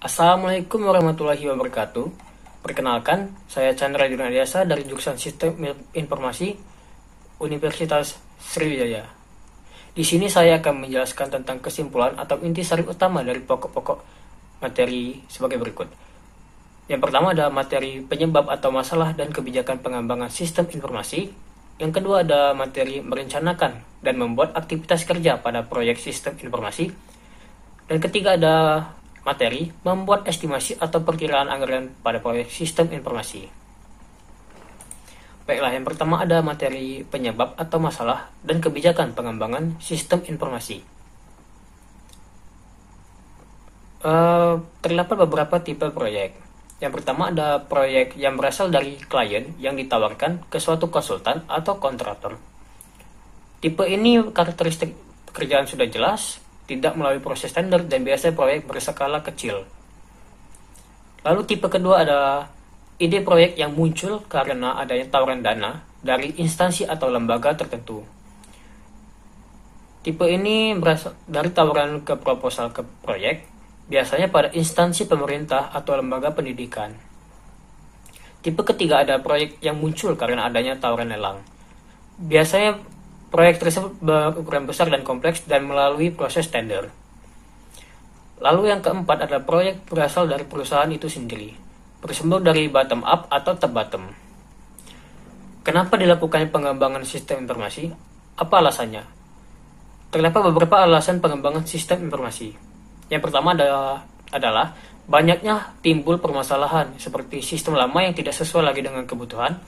Assalamualaikum warahmatullahi wabarakatuh. Perkenalkan, saya Chandra Junadiasa dari jurusan Sistem Informasi Universitas Sriwijaya. Di sini saya akan menjelaskan tentang kesimpulan atau intisari utama dari pokok-pokok materi sebagai berikut. Yang pertama ada materi penyebab atau masalah dan kebijakan pengembangan sistem informasi. Yang kedua ada materi merencanakan dan membuat aktivitas kerja pada proyek sistem informasi. Dan ketiga ada materi membuat estimasi atau perkiraan anggaran pada proyek sistem informasi. Baiklah, yang pertama ada materi penyebab atau masalah dan kebijakan pengembangan sistem informasi. Terdapat beberapa tipe proyek. Yang pertama ada proyek yang berasal dari klien yang ditawarkan ke suatu konsultan atau kontraktor. Tipe ini karakteristik pekerjaan sudah jelas, tidak melalui proses tender, dan biasanya proyek berskala kecil. Lalu tipe kedua ada ide proyek yang muncul karena adanya tawaran dana dari instansi atau lembaga tertentu. Tipe ini berasal dari tawaran ke proposal ke proyek, biasanya pada instansi pemerintah atau lembaga pendidikan. Tipe ketiga ada proyek yang muncul karena adanya tawaran lelang. Biasanya proyek tersebut berukuran besar dan kompleks dan melalui proses tender. Lalu yang keempat adalah proyek berasal dari perusahaan itu sendiri, bersumber dari bottom up atau top bottom. Kenapa dilakukannya pengembangan sistem informasi? Apa alasannya? Terdapat beberapa alasan pengembangan sistem informasi. Yang pertama adalah banyaknya timbul permasalahan seperti sistem lama yang tidak sesuai lagi dengan kebutuhan.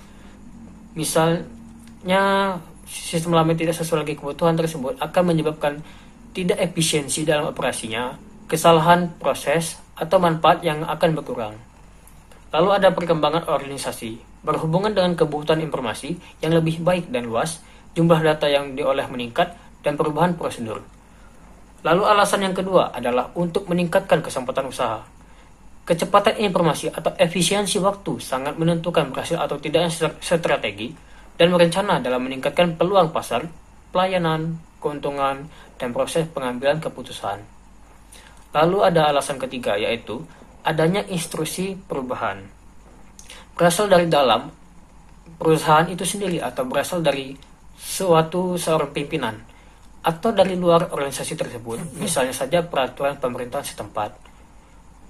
Misalnya sistem lama yang tidak sesuai lagi kebutuhan tersebut akan menyebabkan tidak efisiensi dalam operasinya, kesalahan proses, atau manfaat yang akan berkurang. Lalu ada perkembangan organisasi, berhubungan dengan kebutuhan informasi yang lebih baik dan luas, jumlah data yang dioleh meningkat, dan perubahan prosedur. Lalu alasan yang kedua adalah untuk meningkatkan kesempatan usaha. Kecepatan informasi atau efisiensi waktu sangat menentukan berhasil atau tidaknya strategi dan merencana dalam meningkatkan peluang pasar, pelayanan, keuntungan, dan proses pengambilan keputusan. Lalu ada alasan ketiga, yaitu adanya instruksi perubahan. Berasal dari dalam perusahaan itu sendiri atau berasal dari seorang pimpinan atau dari luar organisasi tersebut, misalnya saja peraturan pemerintahan setempat.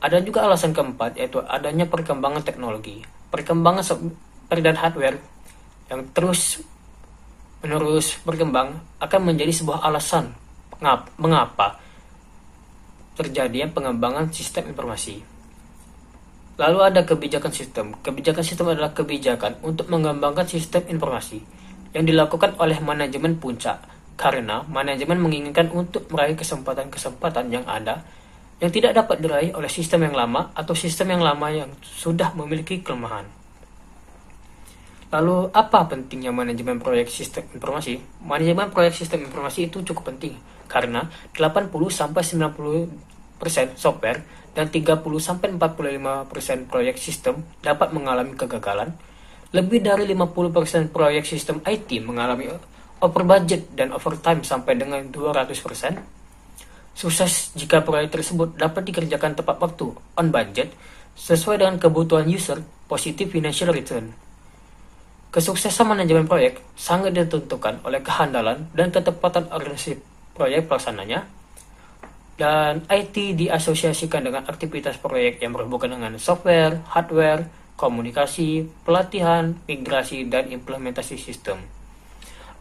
Ada juga alasan keempat, yaitu adanya perkembangan teknologi. Perkembangan software dan hardware yang terus-menerus berkembang akan menjadi sebuah alasan mengapa terjadinya pengembangan sistem informasi. Lalu ada kebijakan sistem. Kebijakan sistem adalah kebijakan untuk mengembangkan sistem informasi yang dilakukan oleh manajemen puncak, karena manajemen menginginkan untuk meraih kesempatan-kesempatan yang ada yang tidak dapat diraih oleh sistem yang lama atau sistem yang lama yang sudah memiliki kelemahan. Lalu apa pentingnya manajemen proyek sistem informasi? Manajemen proyek sistem informasi itu cukup penting karena 80-90% software dan 30-45% proyek sistem dapat mengalami kegagalan. Lebih dari 50% proyek sistem IT mengalami over budget dan overtime sampai dengan 200%. Sukses jika proyek tersebut dapat dikerjakan tepat waktu, on budget, sesuai dengan kebutuhan user, positive financial return. Kesuksesan manajemen proyek sangat ditentukan oleh kehandalan dan ketepatan organisasi proyek pelaksananya, dan IT diasosiasikan dengan aktivitas proyek yang berhubungan dengan software, hardware, komunikasi, pelatihan, migrasi, dan implementasi sistem.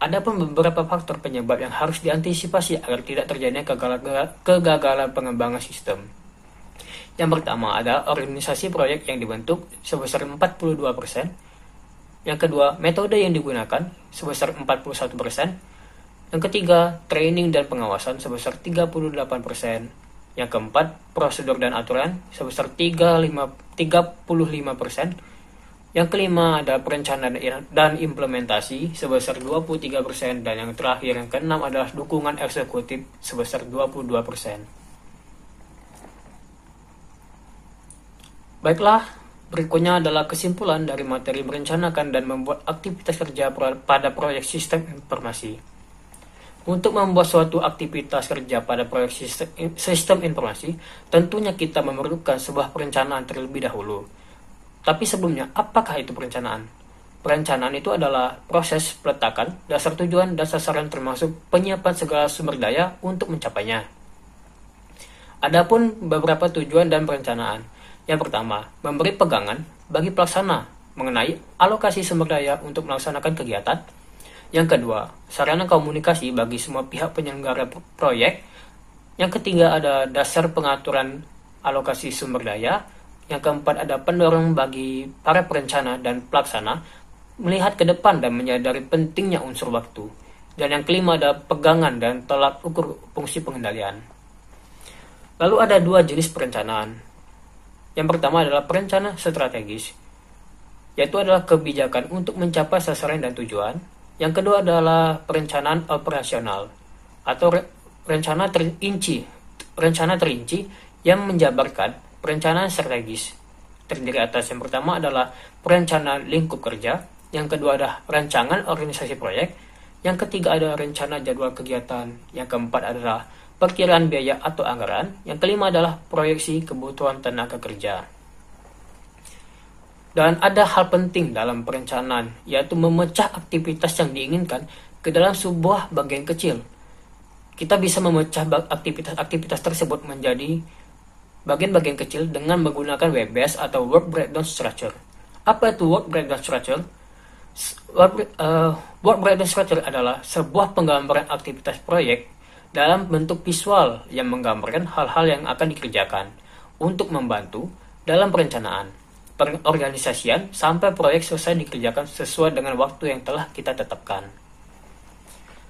Ada pun beberapa faktor penyebab yang harus diantisipasi agar tidak terjadinya kegagalan pengembangan sistem. Yang pertama ada organisasi proyek yang dibentuk sebesar 42%. Yang kedua, metode yang digunakan sebesar 41%. Yang ketiga, training dan pengawasan sebesar 38%. Yang keempat, prosedur dan aturan sebesar 35%. Yang kelima, ada perencanaan dan implementasi sebesar 23%. Dan yang terakhir, yang keenam adalah dukungan eksekutif sebesar 22%. Baiklah, berikutnya adalah kesimpulan dari materi merencanakan dan membuat aktivitas kerja pada proyek sistem informasi. Untuk membuat suatu aktivitas kerja pada proyek sistem informasi, tentunya kita memerlukan sebuah perencanaan terlebih dahulu. Tapi sebelumnya, apakah itu perencanaan? Perencanaan itu adalah proses peletakan, dasar tujuan, dan sasaran termasuk penyiapan segala sumber daya untuk mencapainya. Adapun beberapa tujuan dan perencanaan. Yang pertama, memberi pegangan bagi pelaksana mengenai alokasi sumber daya untuk melaksanakan kegiatan. Yang kedua, sarana komunikasi bagi semua pihak penyelenggara proyek. Yang ketiga, ada dasar pengaturan alokasi sumber daya. Yang keempat, ada pendorong bagi para perencana dan pelaksana melihat ke depan dan menyadari pentingnya unsur waktu. Dan yang kelima, ada pegangan dan tolak ukur fungsi pengendalian. Lalu ada dua jenis perencanaan. Yang pertama adalah perencana strategis, yaitu adalah kebijakan untuk mencapai sasaran dan tujuan. Yang kedua adalah perencanaan operasional atau rencana terinci yang menjabarkan perencanaan strategis. Terdiri atas yang pertama adalah perencanaan lingkup kerja, yang kedua adalah rancangan organisasi proyek, yang ketiga adalah rencana jadwal kegiatan, yang keempat adalah perkiraan biaya atau anggaran, yang kelima adalah proyeksi kebutuhan tenaga kerja. Dan ada hal penting dalam perencanaan, yaitu memecah aktivitas yang diinginkan ke dalam sebuah bagian kecil. Kita bisa memecah aktivitas tersebut menjadi bagian-bagian kecil dengan menggunakan WBS atau Work Breakdown Structure. Apa itu Work Breakdown Structure? Work Breakdown Structure adalah sebuah penggambaran aktivitas proyek dalam bentuk visual yang menggambarkan hal-hal yang akan dikerjakan untuk membantu dalam perencanaan, pengorganisasian sampai proyek selesai dikerjakan sesuai dengan waktu yang telah kita tetapkan.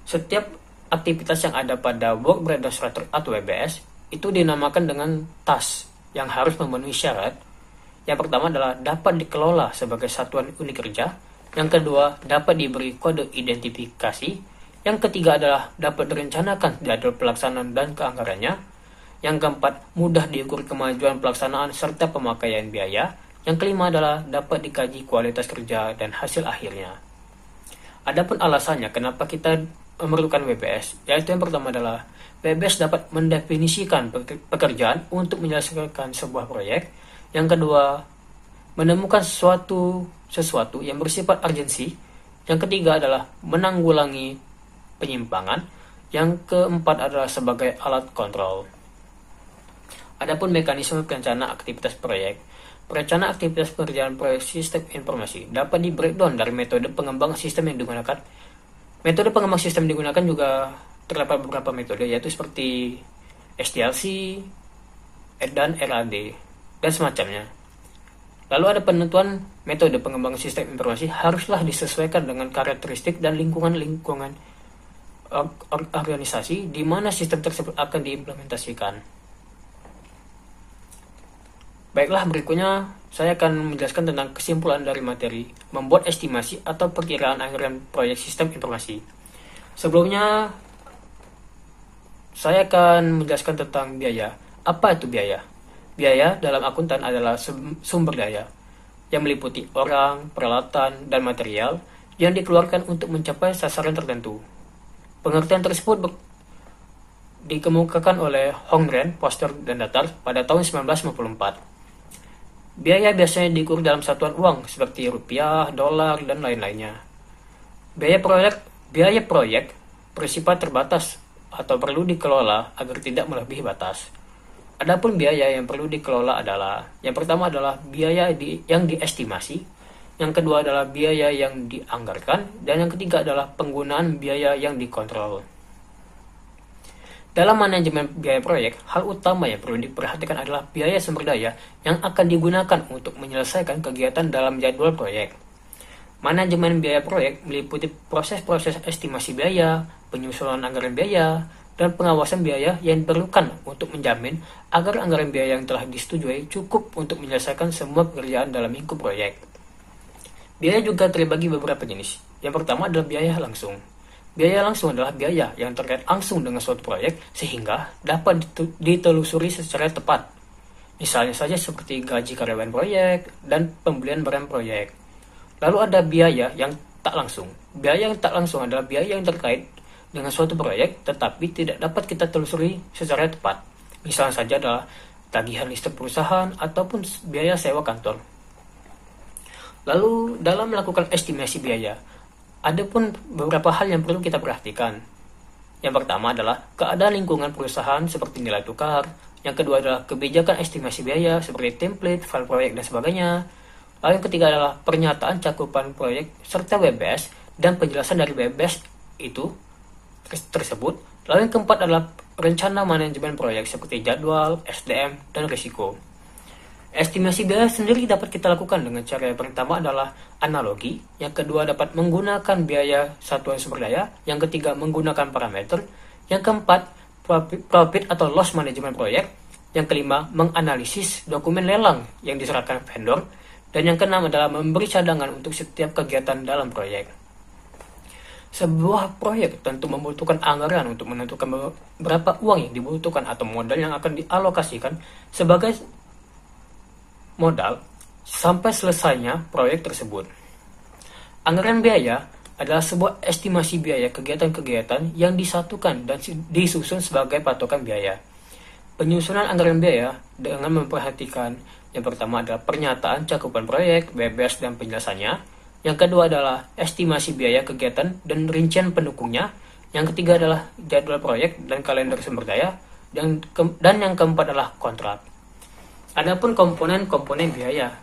Setiap aktivitas yang ada pada Work Breakdown Structure atau WBS itu dinamakan dengan task yang harus memenuhi syarat. Yang pertama adalah dapat dikelola sebagai satuan unit kerja. Yang kedua, dapat diberi kode identifikasi. Yang ketiga adalah dapat direncanakan jadwal pelaksanaan dan keanggarannya. Yang keempat, mudah diukur kemajuan pelaksanaan serta pemakaian biaya. Yang kelima adalah dapat dikaji kualitas kerja dan hasil akhirnya. Adapun alasannya kenapa kita memerlukan WBS, yaitu yang pertama adalah WBS dapat mendefinisikan pekerjaan untuk menyelesaikan sebuah proyek. Yang kedua, menemukan sesuatu yang bersifat urgensi. Yang ketiga adalah menanggulangi penyimpangan. Yang keempat adalah sebagai alat kontrol. Adapun mekanisme perencanaan aktivitas proyek. Perencanaan aktivitas pekerjaan proyek sistem informasi dapat di breakdown dari metode pengembang sistem yang digunakan. Metode pengembang sistem yang digunakan juga terdapat beberapa metode, yaitu seperti SDLC dan RAD dan semacamnya. Lalu ada penentuan metode pengembang sistem informasi haruslah disesuaikan dengan karakteristik dan lingkungan organisasi di mana sistem tersebut akan diimplementasikan. Baiklah, berikutnya saya akan menjelaskan tentang kesimpulan dari materi membuat estimasi atau perkiraan anggaran proyek sistem informasi. Sebelumnya, saya akan menjelaskan tentang biaya. Apa itu biaya? Biaya dalam akuntan adalah sumber daya yang meliputi orang, peralatan, dan material yang dikeluarkan untuk mencapai sasaran tertentu. Pengertian tersebut dikemukakan oleh Holmgren, Foster, dan Datar pada tahun 1954. Biaya biasanya diukur dalam satuan uang seperti rupiah, dolar, dan lain-lainnya. Biaya proyek bersifat terbatas atau perlu dikelola agar tidak melebihi batas. Adapun biaya yang perlu dikelola adalah, yang pertama adalah biaya yang diestimasi, yang kedua adalah biaya yang dianggarkan, dan yang ketiga adalah penggunaan biaya yang dikontrol. Dalam manajemen biaya proyek, hal utama yang perlu diperhatikan adalah biaya sumber daya yang akan digunakan untuk menyelesaikan kegiatan dalam jadwal proyek. Manajemen biaya proyek meliputi proses-proses estimasi biaya, penyusunan anggaran biaya, dan pengawasan biaya yang diperlukan untuk menjamin agar anggaran biaya yang telah disetujui cukup untuk menyelesaikan semua pekerjaan dalam lingkup proyek. Biaya juga terbagi beberapa jenis. Yang pertama adalah biaya langsung. Biaya langsung adalah biaya yang terkait langsung dengan suatu proyek sehingga dapat ditelusuri secara tepat. Misalnya saja seperti gaji karyawan proyek dan pembelian barang proyek. Lalu ada biaya yang tak langsung. Biaya yang tak langsung adalah biaya yang terkait dengan suatu proyek tetapi tidak dapat kita telusuri secara tepat. Misalnya saja adalah tagihan listrik perusahaan ataupun biaya sewa kantor. Lalu dalam melakukan estimasi biaya, ada pun beberapa hal yang perlu kita perhatikan. Yang pertama adalah keadaan lingkungan perusahaan seperti nilai tukar. Yang kedua adalah kebijakan estimasi biaya seperti template, file proyek, dan sebagainya. Lalu yang ketiga adalah pernyataan cakupan proyek serta WBS dan penjelasan dari WBS itu tersebut. Lalu yang keempat adalah rencana manajemen proyek seperti jadwal, SDM, dan risiko. Estimasi biaya sendiri dapat kita lakukan dengan cara yang pertama adalah analogi, yang kedua dapat menggunakan biaya satuan sumber daya, yang ketiga menggunakan parameter, yang keempat profit atau loss manajemen proyek, yang kelima menganalisis dokumen lelang yang diserahkan vendor, dan yang keenam adalah memberi cadangan untuk setiap kegiatan dalam proyek. Sebuah proyek tentu membutuhkan anggaran untuk menentukan berapa uang yang dibutuhkan atau modal yang akan dialokasikan sebagai modal sampai selesainya proyek tersebut. Anggaran biaya adalah sebuah estimasi biaya kegiatan-kegiatan yang disatukan dan disusun sebagai patokan biaya. Penyusunan anggaran biaya dengan memperhatikan yang pertama adalah pernyataan cakupan proyek, WBS, dan penjelasannya. Yang kedua adalah estimasi biaya kegiatan dan rincian pendukungnya. Yang ketiga adalah jadwal proyek dan kalender sumber daya. Dan yang keempat adalah kontrak. Adapun komponen-komponen biaya.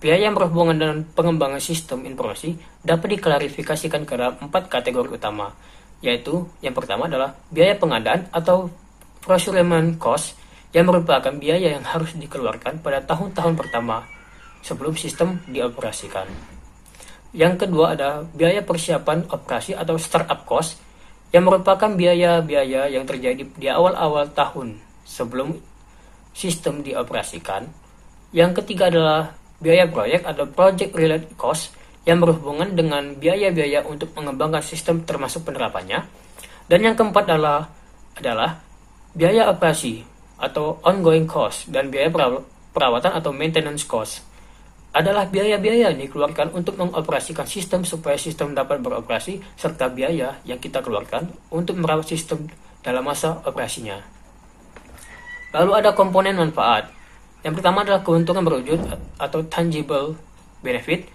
Biaya yang berhubungan dengan pengembangan sistem informasi dapat diklarifikasikan ke dalam 4 kategori utama, yaitu yang pertama adalah biaya pengadaan atau procurement cost yang merupakan biaya yang harus dikeluarkan pada tahun-tahun pertama sebelum sistem dioperasikan. Yang kedua ada biaya persiapan operasi atau startup cost yang merupakan biaya-biaya yang terjadi di awal-awal tahun sebelum sistem dioperasikan. Yang ketiga adalah biaya proyek atau project related cost yang berhubungan dengan biaya-biaya untuk mengembangkan sistem termasuk penerapannya. Dan yang keempat adalah biaya operasi atau ongoing cost dan biaya perawatan atau maintenance cost. Adalah biaya-biaya yang dikeluarkan untuk mengoperasikan sistem supaya sistem dapat beroperasi serta biaya yang kita keluarkan untuk merawat sistem dalam masa operasinya. Lalu ada komponen manfaat. Yang pertama adalah keuntungan berwujud atau tangible benefit.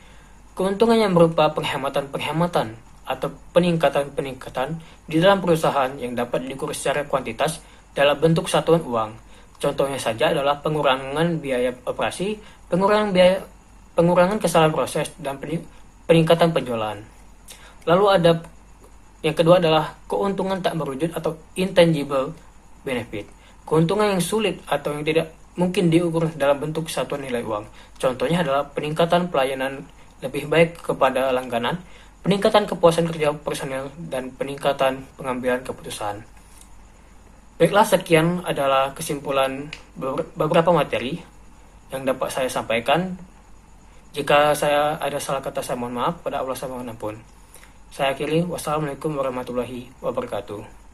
Keuntungan yang berupa penghematan-penghematan atau peningkatan-peningkatan di dalam perusahaan yang dapat diukur secara kuantitas dalam bentuk satuan uang. Contohnya saja adalah pengurangan biaya operasi, pengurangan kesalahan proses, dan peningkatan penjualan. Lalu ada yang kedua adalah keuntungan tak berwujud atau intangible benefit. Keuntungan yang sulit atau yang tidak mungkin diukur dalam bentuk satuan nilai uang. Contohnya adalah peningkatan pelayanan lebih baik kepada langganan, peningkatan kepuasan kerja personel, dan peningkatan pengambilan keputusan. Baiklah, sekian adalah kesimpulan beberapa materi yang dapat saya sampaikan. Jika saya ada salah kata, saya mohon maaf. Pada Allah saya mohon ampun. Saya akhiri. Wassalamualaikum warahmatullahi wabarakatuh.